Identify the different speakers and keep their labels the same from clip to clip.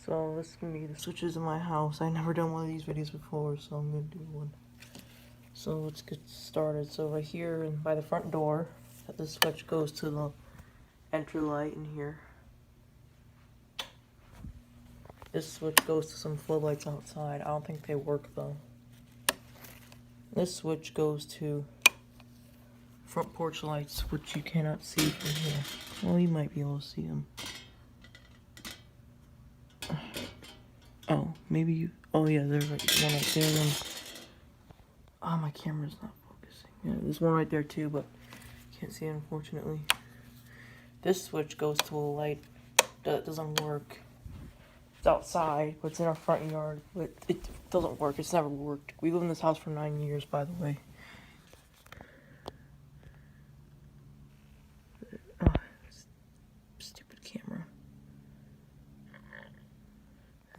Speaker 1: So this is gonna be the switches in my house. I never done one of these videos before, so I'm gonna do one. So let's get started. So right here and by the front door, the switch goes to the entry light in here. This switch goes to some floodlights outside. I don't think they work though. This switch goes to front porch lights, which you cannot see from here. Well, you might be able to see them. Oh, maybe you. Oh yeah, there's like one right there. Oh, my camera's not focusing. Yeah, there's one right there too, but can't see it unfortunately. This switch goes to a light that doesn't work. It's outside, but it's in our front yard. But it doesn't work. It's never worked. We lived in this house for 9 years, by the way. Oh, stupid camera.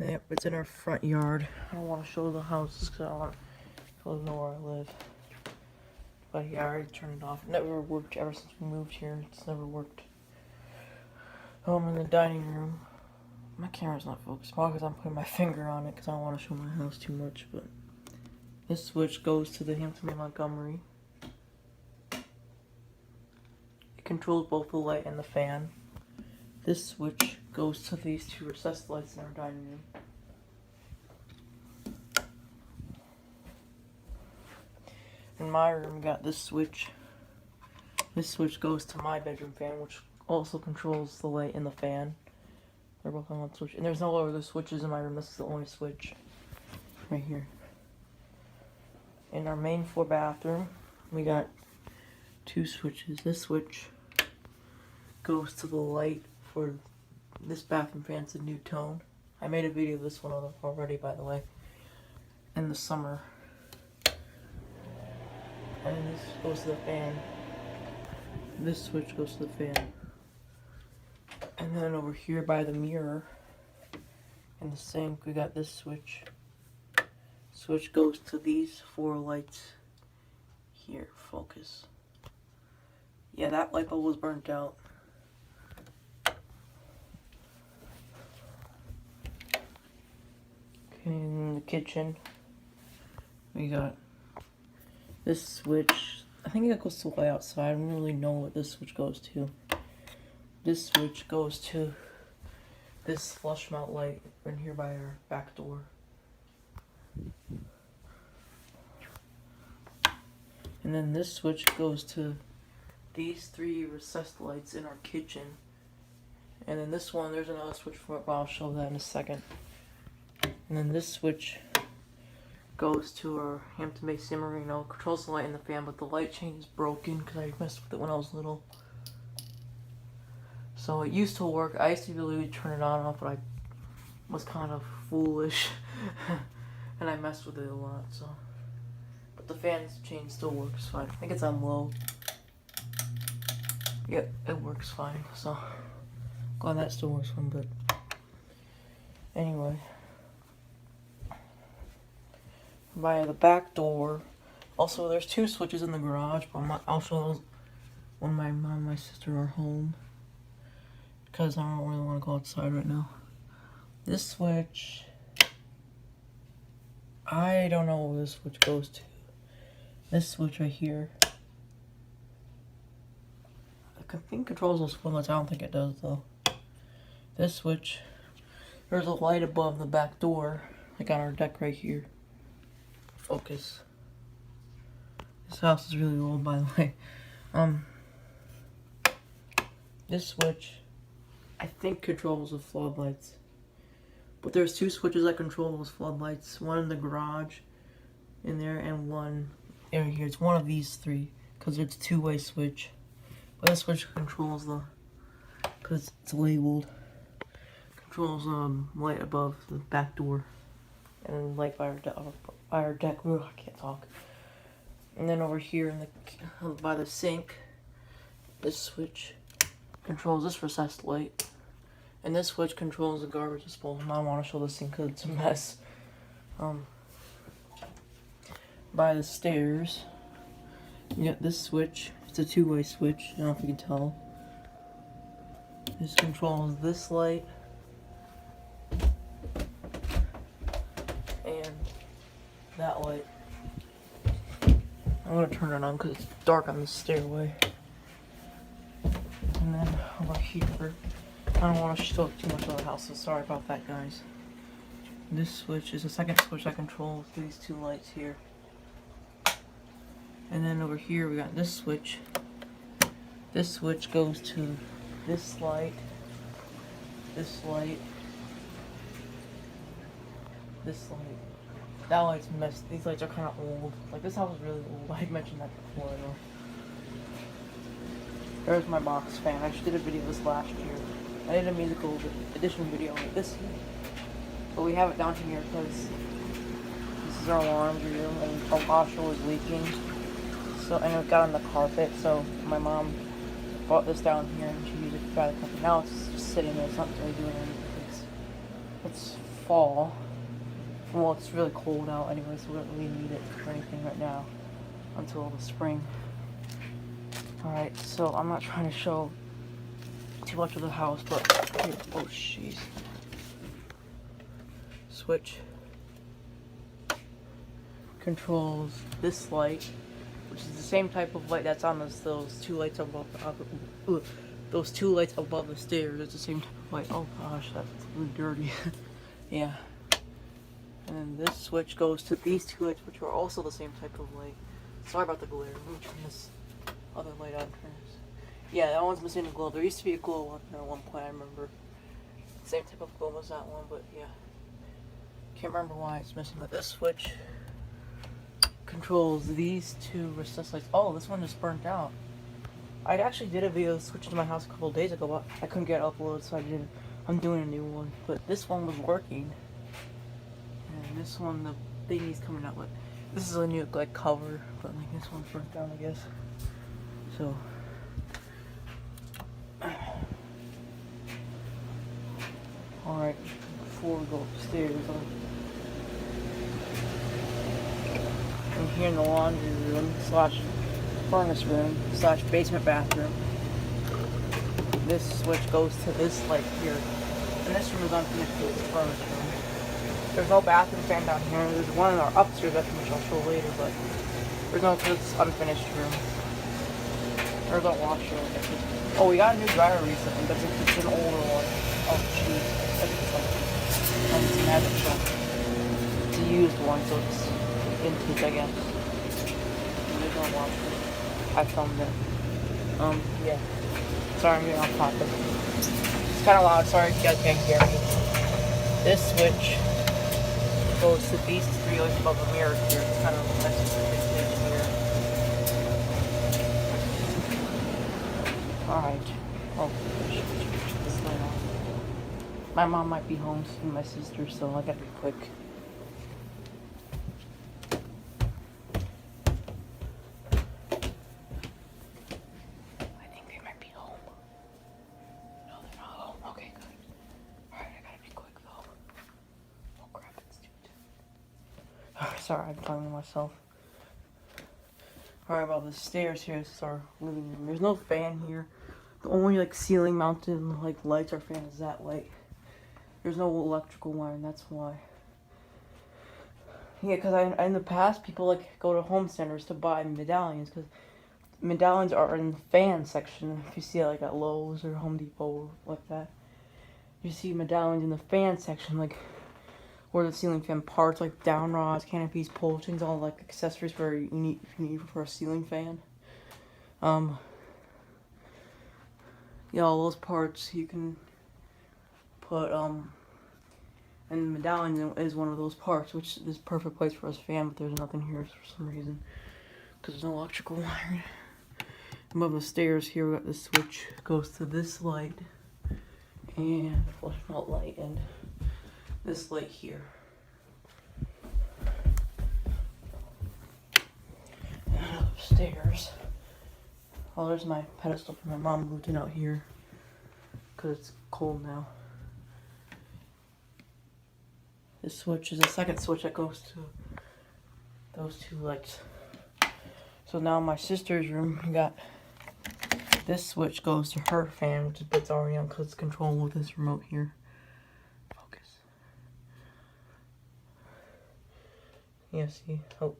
Speaker 1: Yep, it's in our front yard. I don't want to show the houses because I don't want people to know where I live. But yeah, I already turned it off. It never worked ever since we moved here. It's never worked. I'm in the dining room. My camera's not focused. Probably because I'm putting my finger on it because I don't want to show my house too much. But this switch goes to the Hampton Bay Montgomery. It controls both the light and the fan. This switch goes to these two recessed lights in our dining room. In my room, we got this switch. This switch goes to my bedroom fan, which also controls the light and the fan. They're both on one switch. And there's no other switches in my room. This is the only switch. Right here. In our main floor bathroom, we got two switches. This switch goes to the light for this bathroom fan. It's a new tone. I made a video of this one already, by the way. In the summer. And this goes to the fan. This switch goes to the fan. And then over here by the mirror in the sink, we got this switch. Switch goes to these four lights here. Focus. Yeah, that light bulb was burnt out. Okay, in the kitchen, we got this switch. I think it goes to the light outside. I don't really know what this switch goes to. This switch goes to this flush mount light in here by our back door. And then this switch goes to these three recessed lights in our kitchen. And then this one, there's another switch for it, but I'll show that in a second. And then this switch goes to our Hampton Bay San Marino. Controls the light and the fan, but the light chain is broken because I messed with it when I was little. So it used to work. I used to be able to turn it on and off, but I was kind of foolish. And I messed with it a lot, so. But the fan chain still works fine. I think it's on low. Yep, it works fine, so. Glad that still works fine, but. Anyway. By the back door. Also, there's two switches in the garage, but I'll show those when my mom and my sister are home. Because I don't really want to go outside right now. This switch, I don't know where this switch goes to. This switch right here, I think controls those floodlights. I don't think it does though. This switch, there's a light above the back door, like on our deck right here. Focus. This house is really old, by the way. This switch, I think controls the floodlights. But there's two switches that control those floodlights. One in the garage in there and one in here. It's one of these three because it's a two-way switch. But this switch controls the, because it's labeled, controls light above the back door and light by our deck. Ugh, I can't talk. And then over here in the by the sink, this switch controls this recessed light. And this switch controls the garbage disposal. I don't want to show this thing because it's a mess. By the stairs, you got this switch. It's a two-way switch. I don't know if you can tell. This controls this light that light. I'm gonna turn it on because it's dark on the stairway. And then over here, I don't want to show too much of the house, so sorry about that, guys. This switch is the second switch that controls these two lights here. And then over here we got this switch. This switch goes to this light, this light, this light. That light's messed. These lights are kind of old. Like, this house is really old. I mentioned that before, I know. There's my box fan. I just did a video this last year. I did a musical edition video like this year. But we have it down here because this is our laundry room and our washer was leaking. So, and it got on the carpet, so my mom brought this down here and she used it to dry the carpet. Now it's just sitting there. It's not really doing anything. It's fall. Well, it's really cold out anyway, so we don't really need it for anything right now until the spring. Alright, so I'm not trying to show too much of the house, but here, oh jeez. Switch controls this light, which is the same type of light that's on those two lights above those two lights above the stairs. It's the same type of light. Oh gosh, that's really dirty. Yeah. And then this switch goes to these two lights, which are also the same type of light. Sorry about the glare. Let me turn this other light on first. Yeah, that one's missing a glow. There used to be a glow on there at one point, I remember. Same type of glow as that one, but yeah. Can't remember why it's missing, but this switch controls these two recessed lights. Oh, this one just burnt out. I actually did a video switching to my house a couple of days ago, but I couldn't get it uploaded, so I'm doing a new one. But this one was working. And this one, the thingy's coming out. Like, this is a new like cover, but like this one's burnt down, I guess. So, all right. Before we go upstairs, I'm here in the laundry room slash furnace room slash basement bathroom. This switch goes to this light here, and this room is unfinished with the furnace room. There's no bathroom fan down here. There's one in our upstairs bathroom, which I'll show later, but there's no, because it's unfinished room. There's no washer. Oh, we got a new dryer recently, but it's an older one. Oh, jeez. I think it's Magic Shop. It's a used one, so it's vintage, I guess. There's no washer. I filmed it. Yeah. Sorry, I'm getting off topic. It's kind of loud. Sorry if you guys can't hear me. This switch goes to these three lights above the mirror here. It's kind of messy vintage here. Alright. Oh, this light on. My mom might be home soon, my sister, so I gotta be quick. I think they might be home. No, they're not home. Okay, good. Alright, I gotta be quick though. Oh crap, it's too dead. Sorry, I'm talking to myself. Alright, about the stairs here, this is our living room. There's no fan here. The only like ceiling mounted like lights or fan is that light. There's no electrical wire, and that's why. Yeah, because in the past, people like go to home centers to buy medallions, because medallions are in the fan section. If you see it like at Lowe's or Home Depot or like that, you see medallions in the fan section, like where the ceiling fan parts, like down rods, canopies, pole strings, all like accessories for you need for a ceiling fan. Yeah, all those parts you can put, and the medallion is one of those parts, which is perfect place for us fan, but there's nothing here for some reason, because there's no electrical wire. Above the stairs here, we got this switch, goes to this light, and flush melt light, and this light here. And upstairs, oh, there's my pedestal for my mom moved in out here, because it's cold now. This switch is a second switch that goes to those two lights. So now in my sister's room, we got this switch goes to her fan, which is already on because it's controlled with this remote here. Focus. Yeah, see? Oh.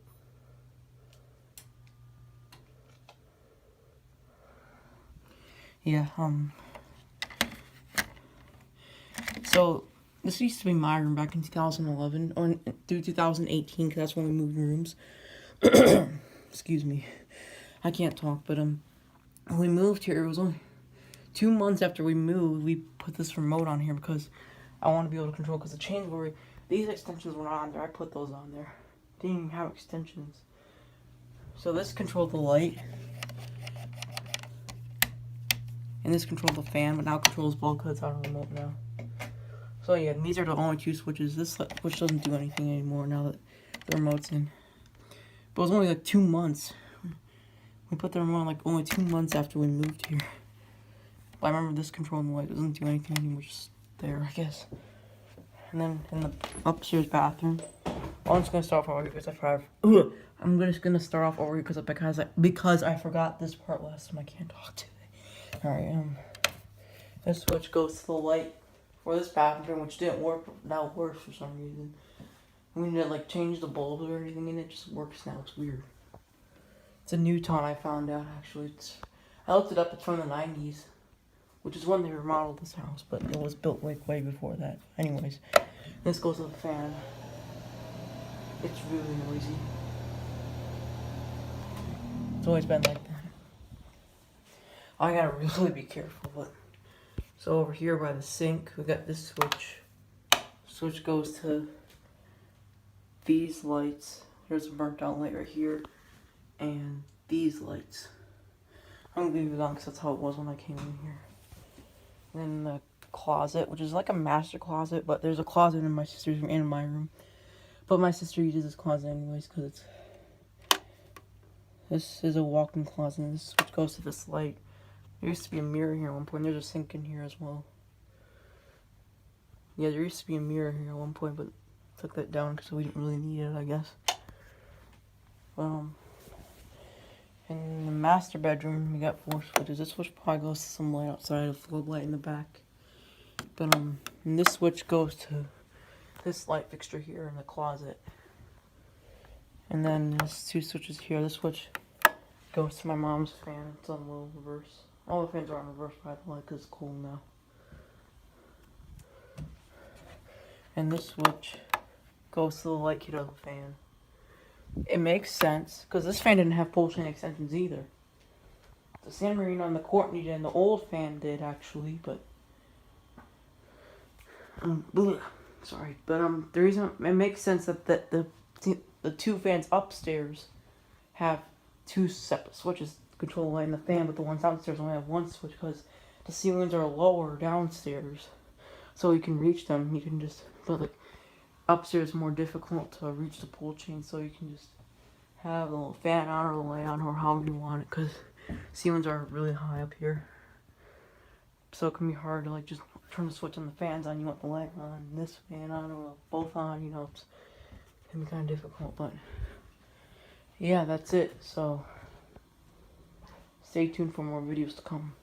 Speaker 1: Yeah, so this used to be my room back in 2011 or through 2018 because that's when we moved rooms. Excuse me, I can't talk, but when we moved here, it was only 2 months after we moved. We put this remote on here because I want to be able to control. Because the change where these extensions were not on there, I put those on there. Didn't even have extensions. So this controlled the light, and this controlled the fan, but now it controls both because it's on a remote now. So yeah, these are the only 2 switches. This switch doesn't do anything anymore now that the remote's in. But it was only like 2 months. We put the remote on like only 2 months after we moved here. But I remember this controlling the light. It doesn't do anything anymore, just there, I guess. And then in the upstairs bathroom, I'm just gonna start off over here because I forgot this part last time. I can't talk today. Alright, this switch goes to the light for this bathroom, which didn't work. Now it works for some reason. We didn't like change the bulbs or anything, and it just works now. It's weird. It's a Newton, I found out actually. I looked it up. It's from the 90s, which is when they remodeled this house, but it was built like way before that. Anyways, this goes to the fan. It's really noisy. It's always been like that. I gotta really be careful. But so over here by the sink, we got this switch. Switch goes to these lights. There's a burnt out light right here, and these lights. I'm gonna leave it on because that's how it was when I came in here. And then the closet, which is like a master closet, but there's a closet in my sister's room and in my room. But my sister uses this closet anyways because it's. This is a walk-in closet, and this switch goes to this light. There used to be a mirror here at one point. There's a sink in here as well. Yeah, there used to be a mirror here at one point, but took that down because we didn't really need it, I guess. In the master bedroom, we got 4 switches. This switch probably goes to some light outside, a floodlight in the back. But and this switch goes to this light fixture here in the closet. And then there's 2 switches here. This switch goes to my mom's fan. It's on a little reverse. All the fans are on reverse, by the way, because it's cold now. And this switch goes to the light kit of the fan. It makes sense, because this fan didn't have pull chain extensions either. The San Marino and the Courtney did, and the old fan did, actually, but... sorry, but the reason it makes sense that the 2 fans upstairs have 2 separate switches to control the light and the fan, but the ones downstairs only have 1 switch because the ceilings are lower downstairs, so you can reach them. You can just, but like upstairs is more difficult to reach the pull chain, so you can just have the little fan on or the light on or however you want it, because ceilings are really high up here, so it can be hard to like just turn the switch on the fans on. You want the light on, this fan on, or both on, you know. It can be kind of difficult, but yeah, that's it. So stay tuned for more videos to come.